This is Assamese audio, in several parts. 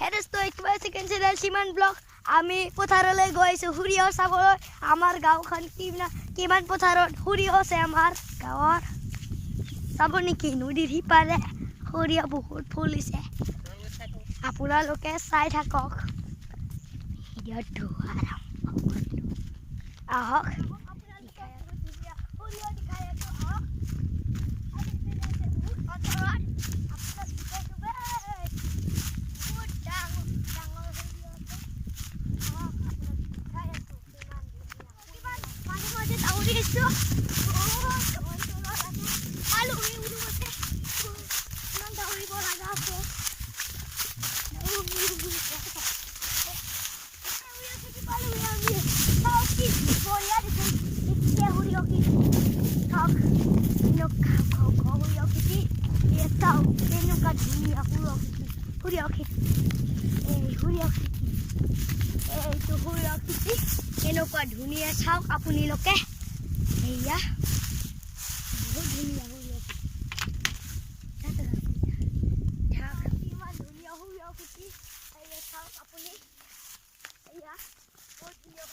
হেৰেsto একবাৰ সেকেন্ড চ্যানেল সিমান ব্লগ আমি পথাৰলৈ গৈছো সূৰ্য চাবলৈ আমাৰ গাঁওখন কিমান পথাৰত সূৰ্য আছে আমাৰ গাঁৱৰ চাব নেকি নদীৰ সিপাৰে সূৰ্য বহুত ফুলিছে আপোনালোকে চাই থাকক ভিডিঅ'টো আহক এনেকুৱা ধুনীয়া চাওক আপোনালোকে এয়া বহুত ধুনীয়া ইমান ধুনীয়া সূৰ্য চাওক আপুনি এয়া বহুত ধুনীয়া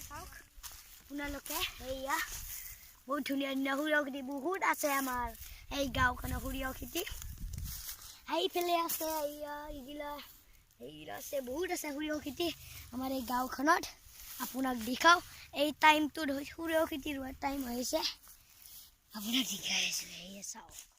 চাওক আপোনালোকে এয়া বহুত ধুনীয়া সূৰ্য বহুত আছে আমাৰ এই গাঁওখনৰ সূৰ্য এইফালে আছে এইগিলা আছে বহুত আছে সূৰ্য আমাৰ এই গাঁওখনত আপোনাক দেখাও এই টাইমটো সূৰ্য ৰোৱাৰ টাইম হৈছে আপোনাক দেখাই আছো চাওক